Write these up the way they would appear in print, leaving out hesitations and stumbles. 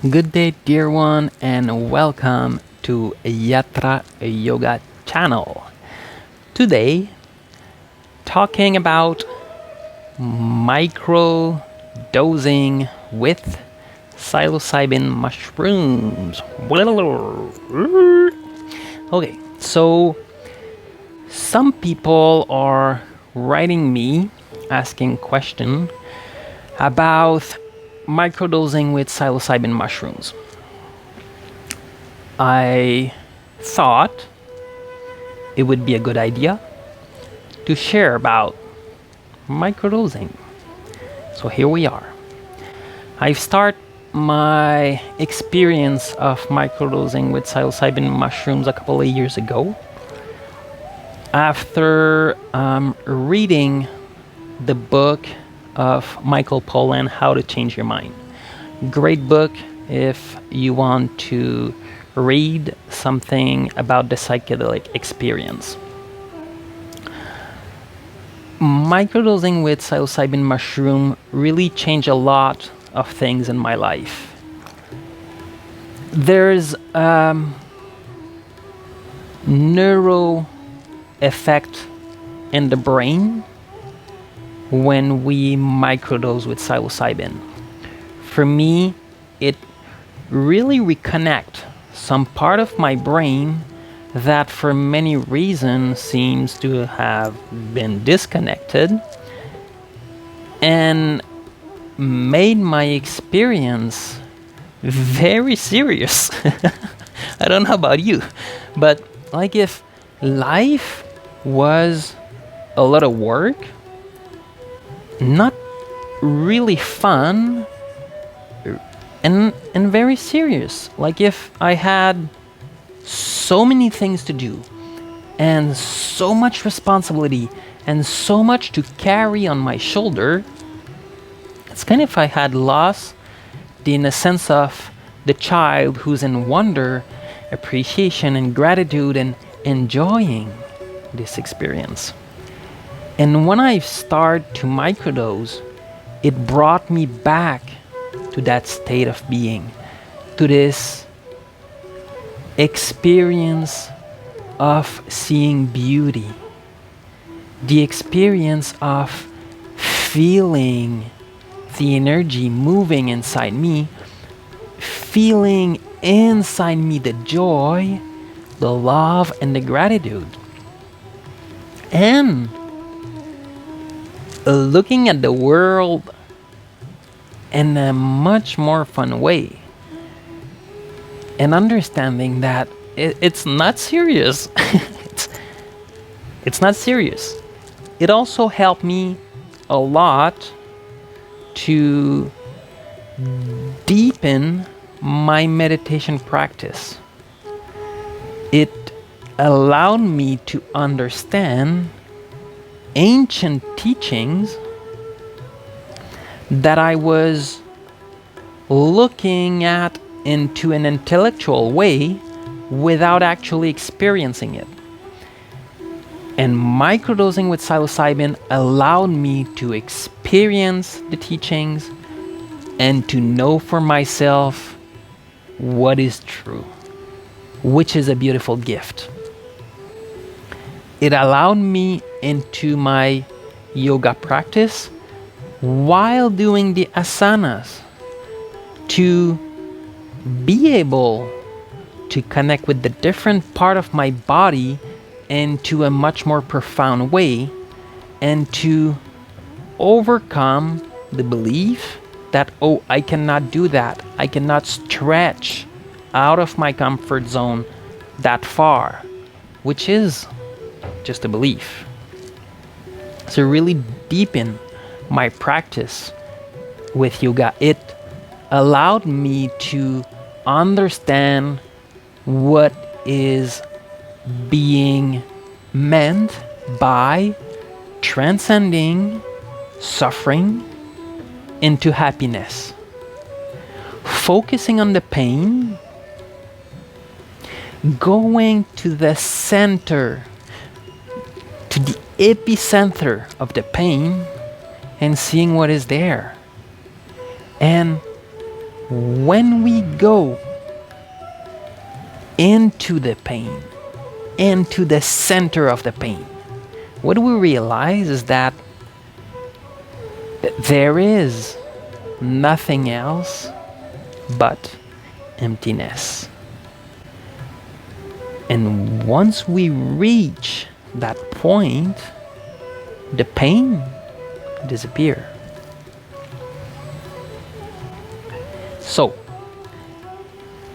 Good day, dear one, and welcome to Yatra Yoga channel. Today, talking about micro dosing with psilocybin mushrooms. Okay, so some people are writing me asking question about microdosing with psilocybin mushrooms. I thought it would be a good idea to share about microdosing. So here we are. I start my experience of microdosing with psilocybin mushrooms a couple of years ago after reading the book of Michael Pollan, How to Change Your Mind. Great book if you want to read something about the psychedelic experience. Microdosing with psilocybin mushroom really changed a lot of things in my life. There's neuro effect in the brain when we microdose with psilocybin. For me, it really reconnect some part of my brain that for many reasons seems to have been disconnected and made my experience very serious. I don't know about you, but like if life was a lot of work, not really fun, and very serious. Like if I had so many things to do and so much responsibility and so much to carry on my shoulder, it's kind of I had lost the innocence of the child who's in wonder, appreciation and gratitude and enjoying this experience. And when I start to microdose, it brought me back to that state of being, to this experience of seeing beauty, the experience of feeling the energy moving inside me, feeling inside me the joy, the love, and the gratitude. And looking at the world in a much more fun way and understanding that it's not serious. it's not serious. It also helped me a lot to deepen my meditation practice. It allowed me to understand ancient teachings that I was looking at into an intellectual way without actually experiencing it. And microdosing with psilocybin allowed me to experience the teachings and to know for myself what is true, which is a beautiful gift. It allowed me into my yoga practice while doing the asanas to be able to connect with the different part of my body into a much more profound way and to overcome the belief that, oh, I cannot do that. I cannot stretch out of my comfort zone that far, which is just a belief. So really deepen my practice with yoga. It allowed me to understand what is being meant by transcending suffering into happiness, focusing on the pain, going to the center, to the epicenter of the pain and seeing what is there. And when we go into the pain, into the center of the pain, what we realize is that there is nothing else but emptiness. And once we reach that point, the pain disappears. So,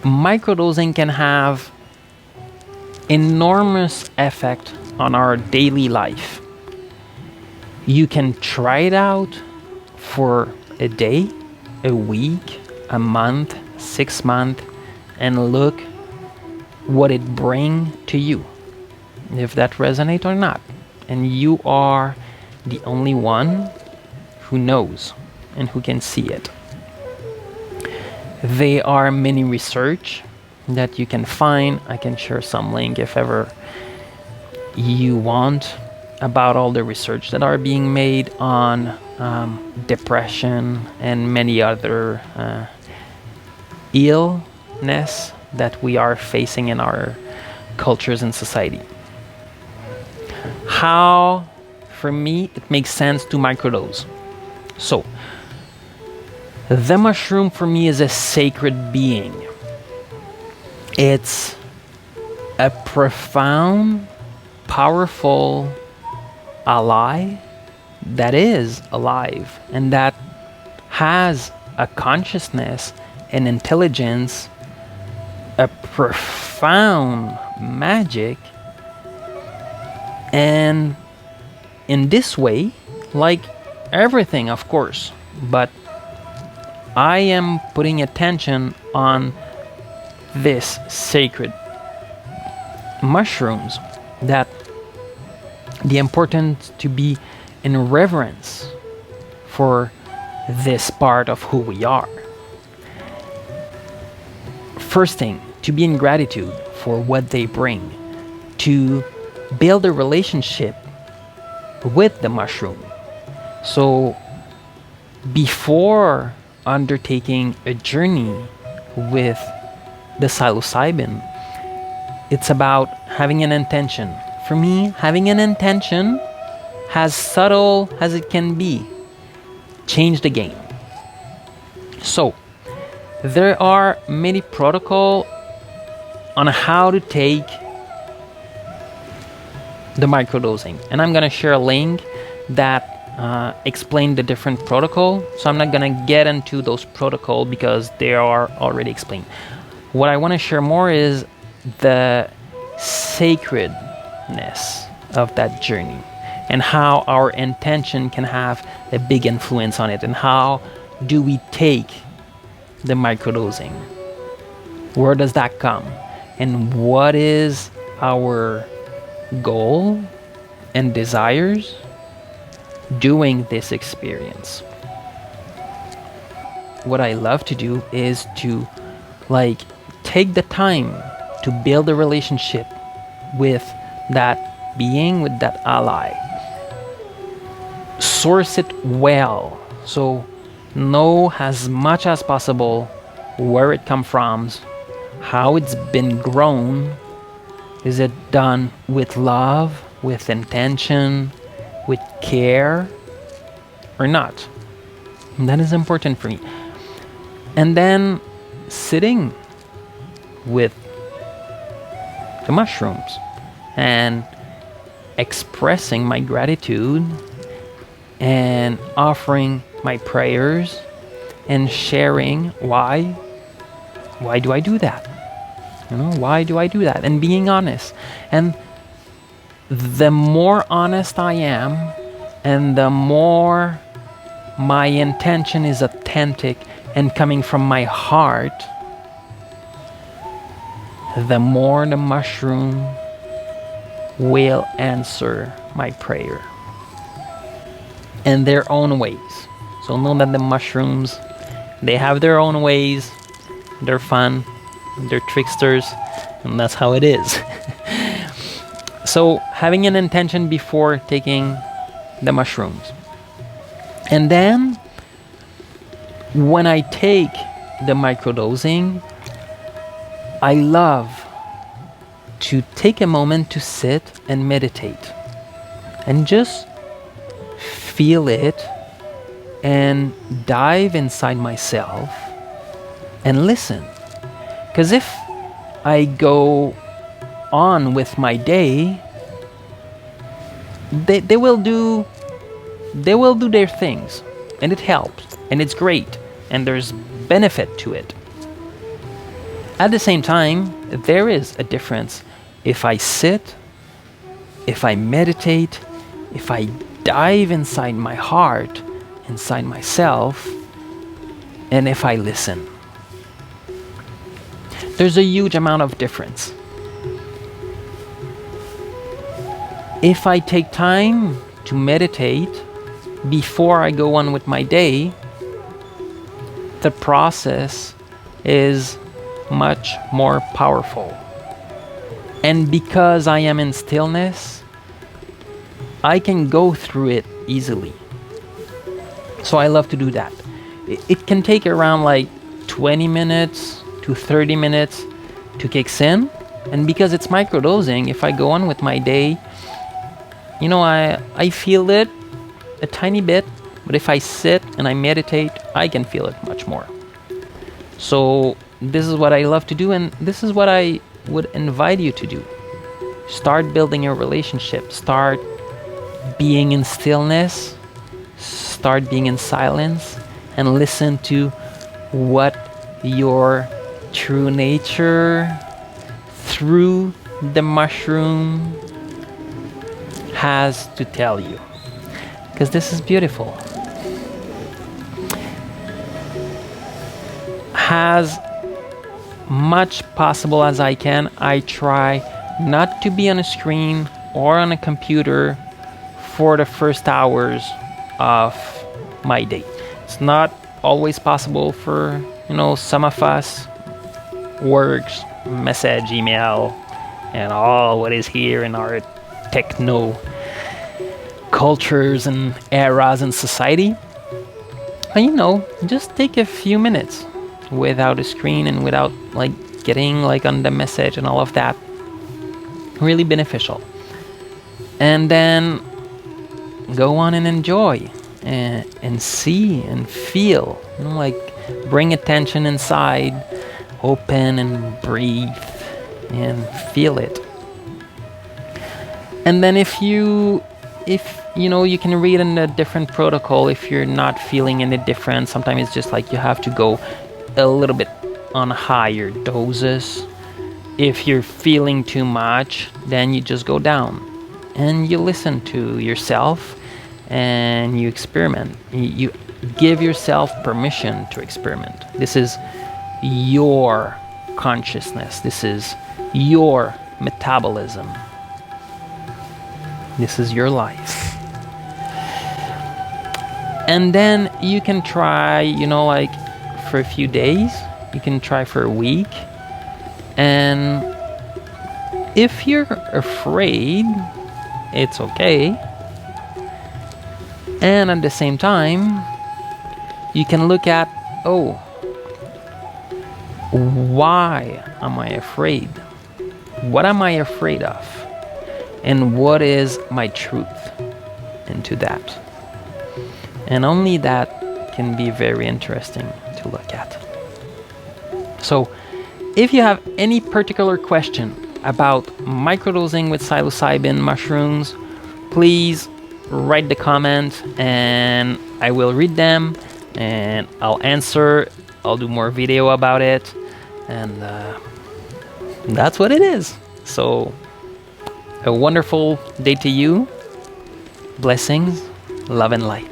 microdosing can have enormous effect on our daily life. You can try it out for a day, a week, a month, 6 months, and look what it brings to you, if that resonates or not. And you are the only one who knows and who can see it. There are many research that you can find. I can share some link if ever you want, about all the research that are being made on depression and many other illness that we are facing in our cultures and society. How, for me, it makes sense to microdose. So, the mushroom for me is a sacred being. It's a profound, powerful ally that is alive and that has a consciousness and intelligence, a profound magic. And in this way, like everything, of course, but I am putting attention on this sacred mushrooms, that the importance to be in reverence for this part of who we are. First thing, to be in gratitude for what they bring, to build a relationship with the mushroom. So before undertaking a journey with the psilocybin, it's about having an intention. For me, having an intention, as subtle as it can be, change the game. So there are many protocols on how to take the microdosing, and I'm gonna share a link that explain the different protocol. So I'm not gonna get into those protocols because they are already explained. What I want to share more is the sacredness of that journey and how our intention can have a big influence on it, and how do we take the microdosing, where does that come, and what is our goal and desires doing this experience. What I love to do is to take the time to build a relationship with that being, with that ally. Source it well, so know as much as possible where it comes from, how it's been grown. Is it done with love, with intention, with care, or not? And that is important for me. And then sitting with the mushrooms and expressing my gratitude and offering my prayers and sharing why do I do that? Why do I do that? And being honest. And the more honest I am, and the more my intention is authentic and coming from my heart, the more the mushroom will answer my prayer in their own ways. So know that the mushrooms, they have their own ways. They're fun, they're tricksters, and that's how it is. So having an intention before taking the mushrooms. And then when I take the microdosing, I love to take a moment to sit and meditate and just feel it and dive inside myself and listen. Because if I go on with my day, they will do their things, and it helps, and it's great, and there's benefit to it. At the same time, there is a difference if I sit, if I meditate, if I dive inside my heart, inside myself, and if I listen. There's a huge amount of difference. If I take time to meditate before I go on with my day, the process is much more powerful. And because I am in stillness, I can go through it easily. So I love to do that. It can take around like 20 minutes to 30 minutes to kick in. And because it's microdosing, if I go on with my day, I feel it a tiny bit, but if I sit and I meditate, I can feel it much more. So this is what I love to do, and this is what I would invite you to do. Start building your relationship. Start being in stillness. Start being in silence and listen to what your true nature through the mushroom has to tell you, because this is beautiful. As much possible as I can, I try not to be on a screen or on a computer for the first hours of my day. It's not always possible for, some of us. Works, message, email, and all what is here in our techno cultures and eras in society. But just take a few minutes without a screen and without getting on the message and all of that. Really beneficial. And then go on and enjoy and see and feel. Bring attention inside, open and breathe and feel it. And then if you can read in a different protocol if you're not feeling any different. Sometimes it's just you have to go a little bit on higher doses. If you're feeling too much, then you just go down and you listen to yourself and you experiment. You give yourself permission to experiment. This is your consciousness. This is your metabolism. This is your life. And then you can try, for a few days. You can try for a week. And if you're afraid, it's okay. And at the same time, you can look at, why am I afraid? What am I afraid of? And what is my truth into that? And only that can be very interesting to look at. So, if you have any particular question about microdosing with psilocybin mushrooms, please write the comment and I will read them and I'll answer. I'll do more video about it. And that's what it is. So, a wonderful day to you. Blessings, love and light.